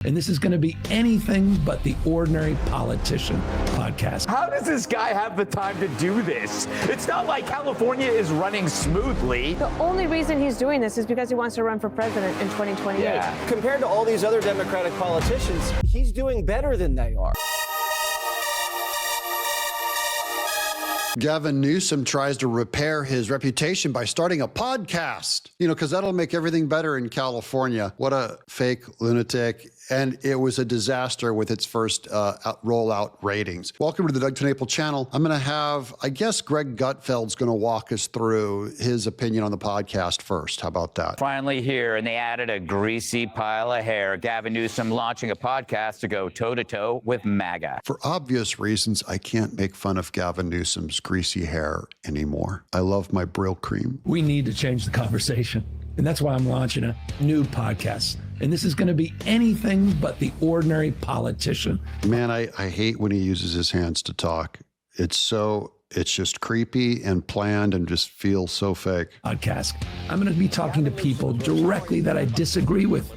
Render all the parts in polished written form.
And this is going to be anything but the Ordinary Politician podcast. How does this guy have the time to do this? It's not like California is running smoothly. The only reason he's doing this is because he wants to run for president in 2028. Yeah. Compared to all these other Democratic politicians, he's doing better than they are. Gavin Newsom tries to repair his reputation by starting a podcast, because that'll make everything better in California. What a fake lunatic. And it was a disaster with its first rollout ratings. Welcome to the Doug Tenable channel. I'm going to have, I guess, Greg Gutfeld's going to walk us through his opinion on the podcast first. How about that? Finally here, and they added a greasy pile of hair. Gavin Newsom launching a podcast to go toe-to-toe with MAGA. For obvious reasons, I can't make fun of Gavin Newsom's greasy hair anymore. I love my Brill cream. We need to change the conversation. And that's why I'm launching a new podcast. And this is going to be anything but the Ordinary Politician. Man, I hate when he uses his hands to talk. It's just creepy and planned and just feels so fake. Podcast. I'm going to be talking to people directly that I disagree with,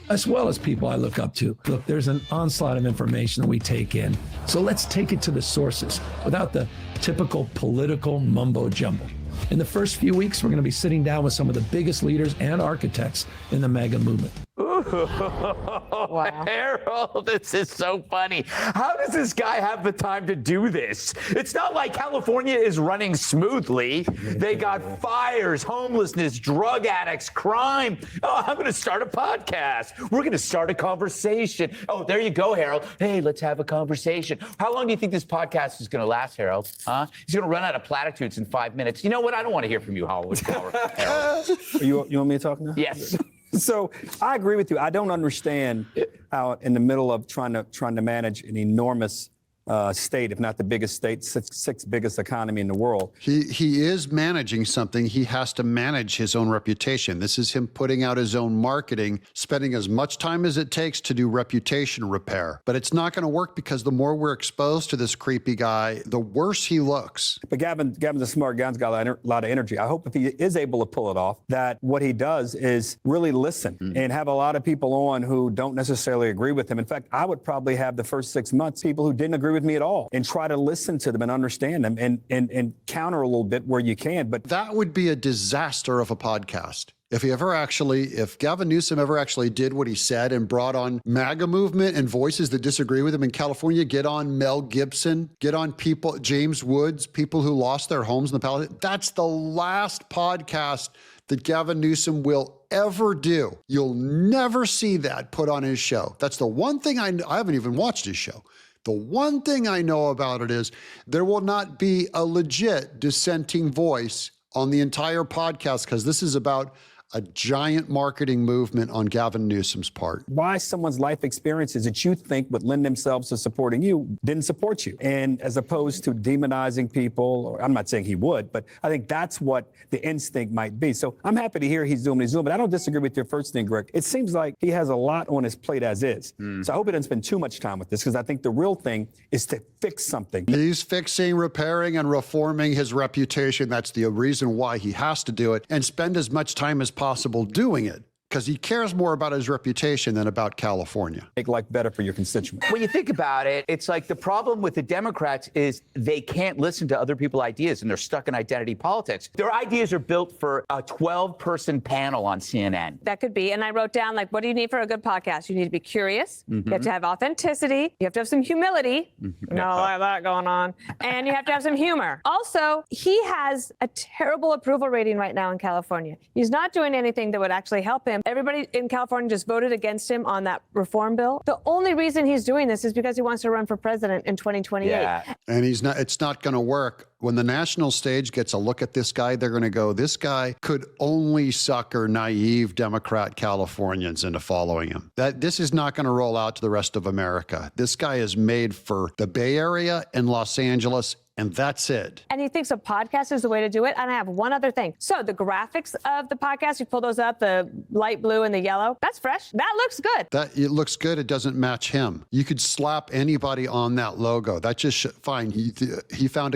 as well as people I look up to. Look, there's an onslaught of information that we take in. So let's take it to the sources without the typical political mumbo jumbo. In the first few weeks, we're going to be sitting down with some of the biggest leaders and architects in the MAGA movement. Wow. Harold, this is so funny. How does this guy have the time to do this? It's not like California is running smoothly. They got fires, homelessness, drug addicts, crime. Oh, I'm going to start a podcast. We're going to start a conversation. Oh, there you go, Harold. Hey, let's have a conversation. How long do you think this podcast is going to last, Harold? Huh? He's going to run out of platitudes in 5 minutes. You know what? I don't want to hear from you, Harold. You want me to talk now? Yes. So I agree with you. I don't understand how in the middle of trying to manage an enormous state, if not the biggest state, sixth biggest economy in the world. He is managing something. He has to manage his own reputation. This is him putting out his own marketing, spending as much time as it takes to do reputation repair. But it's not going to work because the more we're exposed to this creepy guy, the worse he looks. But Gavin's a smart guy. He's got a lot of energy. I hope if he is able to pull it off, that what he does is really listen and have a lot of people on who don't necessarily agree with him. In fact, I would probably have the first 6 months people who didn't agree with me at all and try to listen to them and understand them and counter a little bit where you can. But that would be a disaster of a podcast. If Gavin Newsom ever actually did what he said and brought on MAGA movement and voices that disagree with him in California, get on Mel Gibson, get on people, James Woods, people who lost their homes in the Palisades, that's the last podcast that Gavin Newsom will ever do. You'll never see that put on his show. That's the one thing I haven't even watched his show. The one thing I know about it is there will not be a legit dissenting voice on the entire podcast because this is about a giant marketing movement on Gavin Newsom's part. Why someone's life experiences that you think would lend themselves to supporting you didn't support you. And as opposed to demonizing people, or I'm not saying he would, but I think that's what the instinct might be. So I'm happy to hear he's doing what he's doing, but I don't disagree with your first thing, Greg. It seems like he has a lot on his plate as is. So I hope he doesn't spend too much time with this because I think the real thing is to fix something. He's fixing, repairing, and reforming his reputation. That's the reason why he has to do it and spend as much time as possible doing it because he cares more about his reputation than about California. Make life better for your constituents. When you think about it, it's like the problem with the Democrats is they can't listen to other people's ideas and they're stuck in identity politics. Their ideas are built for a 12-person panel on CNN. That could be. And I wrote down, what do you need for a good podcast? You need to be curious. You have to have authenticity. You have to have some humility. Not like that going on. And you have to have some humor. Also, he has a terrible approval rating right now in California. He's not doing anything that would actually help him. Everybody in California just voted against him on that reform bill. The only reason he's doing this is because he wants to run for president in 2028. Yeah. And it's not going to work. When the national stage gets a look at this guy, they're going to go, this guy could only sucker naive Democrat Californians into following him. This is not going to roll out to the rest of America. This guy is made for the Bay Area and Los Angeles And that's it. And he thinks a podcast is the way to do it. And I have one other thing. So the graphics of the podcast, you pull those up, the light blue and the yellow, that's fresh. That looks good. It looks good. It doesn't match him. You could slap anybody on that logo. That's just fine. He found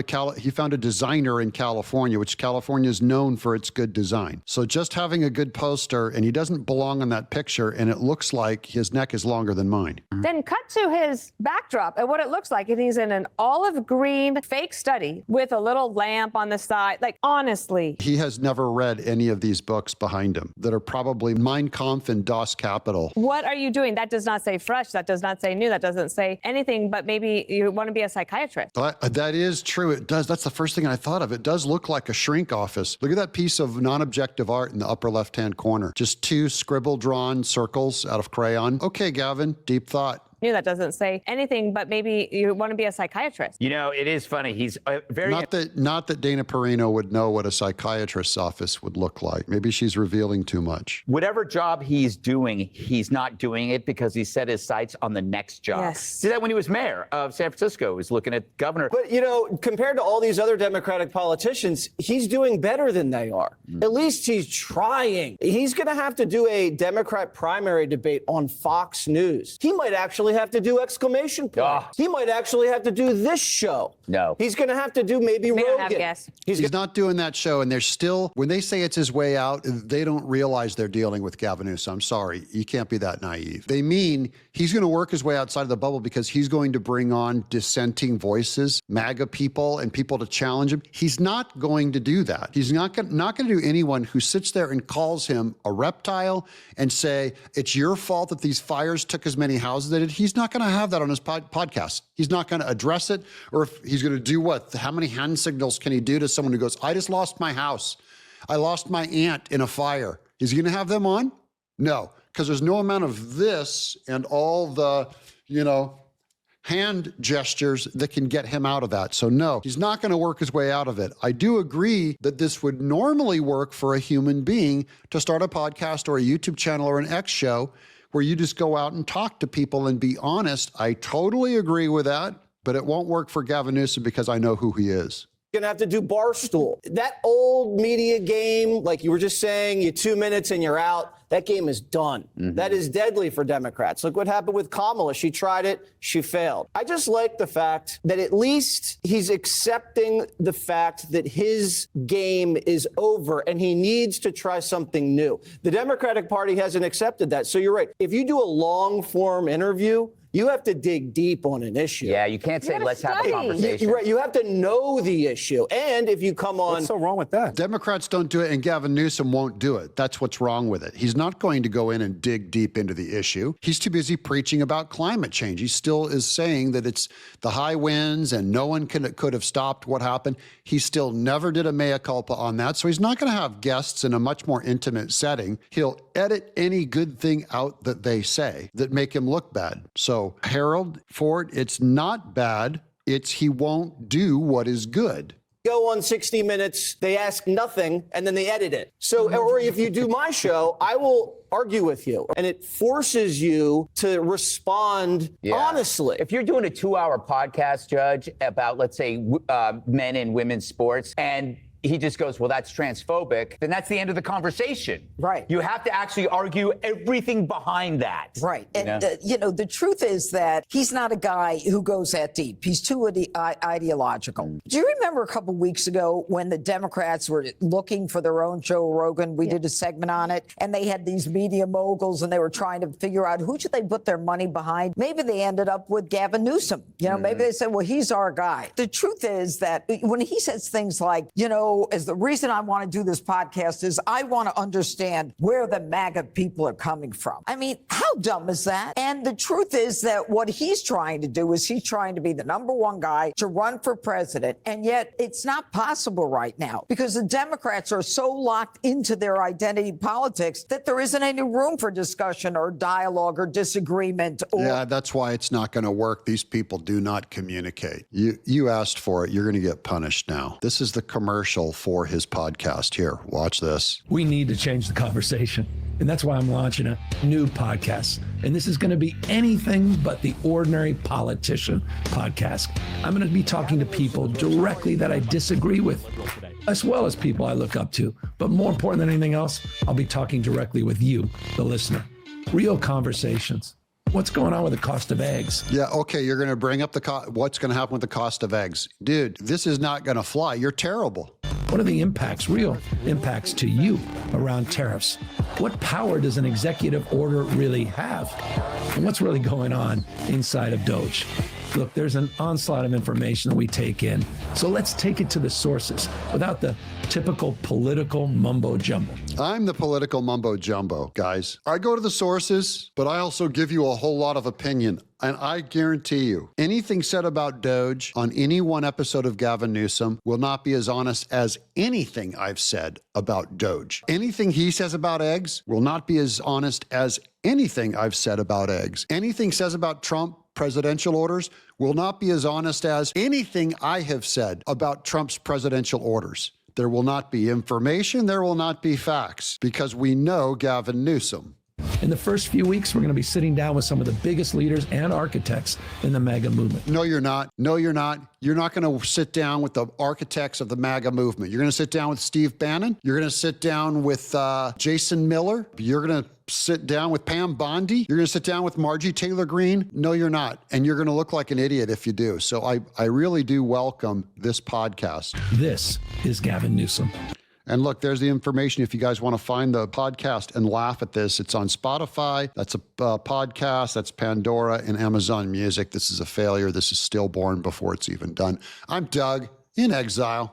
found a designer in California, which California is known for its good design. So just having a good poster, and he doesn't belong on that picture, and it looks like his neck is longer than mine. Then cut to his backdrop and what it looks like. And he's in an olive green fake study with a little lamp on the side. Like, honestly. He has never read any of these books behind him that are probably Mein Kampf and Das Kapital. What are you doing? That does not say fresh. That does not say new. That doesn't say anything, but maybe you want to be a psychiatrist. That is true. It does. That's the first thing I thought of. It does look like a shrink office. Look at that piece of non-objective art in the upper left-hand corner. Just 2 scribble-drawn circles out of crayon. Okay, Gavin, deep thought. That doesn't say anything, but maybe you want to be a psychiatrist. You know, it is funny. He's very... Not that Dana Perino would know what a psychiatrist's office would look like. Maybe she's revealing too much. Whatever job he's doing, he's not doing it because he set his sights on the next job. Yes. See that when he was mayor of San Francisco, he was looking at governor. But, you know, compared to all these other Democratic politicians, he's doing better than they are. At least he's trying. He's going to have to do a Democrat primary debate on Fox News. He might actually have to do exclamation point. He might actually have to do this show. No. He's going to have to do maybe Rogan. He's not doing that show, and they're still, when they say it's his way out, they don't realize they're dealing with Gavin Newsom. I'm sorry, you can't be that naive. They mean he's going to work his way outside of the bubble because he's going to bring on dissenting voices, MAGA people, and people to challenge him. He's not going to do that. He's not going to do anyone who sits there and calls him a reptile and say, it's your fault that these fires took as many houses as they did. He's not going to have that on his podcast. He's not going to address it, or if he's going to do what? How many hand signals can he do to someone who goes, I just lost my house. I lost my aunt in a fire. Is he going to have them on? No, because there's no amount of this and all the, hand gestures that can get him out of that. So no, he's not going to work his way out of it. I do agree that this would normally work for a human being to start a podcast or a YouTube channel or an X show where you just go out and talk to people and be honest. I totally agree with that, but it won't work for Gavin Newsom because I know who he is. Going to have to do Barstool. That old media game, like you were just saying, you 2 minutes and you're out. That game is done. That is deadly for Democrats. Look what happened with Kamala. She tried it. She failed. I just like the fact that at least he's accepting the fact that his game is over and he needs to try something new. The Democratic Party hasn't accepted that. So you're right. If you do a long form interview, you have to dig deep on an issue. Yeah, you can't say, let's have a conversation. You're right. You have to know the issue. And if you come on... What's so wrong with that? Democrats don't do it, and Gavin Newsom won't do it. That's what's wrong with it. He's not going to go in and dig deep into the issue. He's too busy preaching about climate change. He still is saying that it's the high winds and no one could have stopped what happened. He still never did a mea culpa on that. So he's not going to have guests in a much more intimate setting. He'll edit any good thing out that they say that make him look bad. So Harold Ford, it's not bad. It's he won't do what is good. Go on 60 Minutes, they ask nothing, and then they edit it. So, or if you do my show, I will argue with you. And it forces you to respond honestly. If you're doing a 2-hour podcast, Judge, about, let's say, men and women's sports, and he just goes, well, that's transphobic, then that's the end of the conversation. Right. You have to actually argue everything behind that. Right. And, the truth is that he's not a guy who goes that deep. He's too ideological. Do you remember a couple weeks ago when the Democrats were looking for their own Joe Rogan? We did a segment on it, and they had these media moguls, and they were trying to figure out who should they put their money behind. Maybe they ended up with Gavin Newsom. Maybe they said, well, he's our guy. The truth is that when he says things like, as the reason I want to do this podcast is I want to understand where the MAGA people are coming from. I mean, how dumb is that? And the truth is that what he's trying to do is he's trying to be the number one guy to run for president. And yet it's not possible right now because the Democrats are so locked into their identity politics that there isn't any room for discussion or dialogue or disagreement. Yeah, that's why it's not going to work. These people do not communicate. You asked for it. You're going to get punished now. This is the commercial for his podcast. Here, watch this. We need to change the conversation. And that's why I'm launching a new podcast. And this is going to be anything but the ordinary politician podcast. I'm going to be talking to people directly that I disagree with, as well as people I look up to. But more important than anything else, I'll be talking directly with you, the listener. Real conversations. What's going on with the cost of eggs? Yeah, okay, you're going to bring up what's going to happen with the cost of eggs. Dude, this is not going to fly. You're terrible. What are the impacts, real impacts to you around tariffs? What power does an executive order really have? And what's really going on inside of Doge? Look, there's an onslaught of information that we take in. So let's take it to the sources without the typical political mumbo jumbo. I'm the political mumbo jumbo, guys. I go to the sources, but I also give you a whole lot of opinion. And I guarantee you, anything said about Doge on any one episode of Gavin Newsom will not be as honest as anything I've said about Doge. Anything he says about eggs will not be as honest as anything I've said about eggs. Anything says about Trump presidential orders will not be as honest as anything I have said about Trump's presidential orders. There will not be information, there will not be facts, because we know Gavin Newsom. In the first few weeks, we're going to be sitting down with some of the biggest leaders and architects in the MAGA movement. No, you're not. No, you're not. You're not going to sit down with the architects of the MAGA movement. You're going to sit down with Steve Bannon. You're going to sit down with Jason Miller. You're going to sit down with Pam Bondi. You're going to sit down with Margie Taylor Greene. No, you're not. And you're going to look like an idiot if you do. So I really do welcome this podcast. This is Gavin Newsom. And look, there's the information if you guys want to find the podcast and laugh at this. It's on Spotify. That's a podcast. That's Pandora and Amazon Music. This is a failure. This is stillborn before it's even done. I'm Doug, in exile.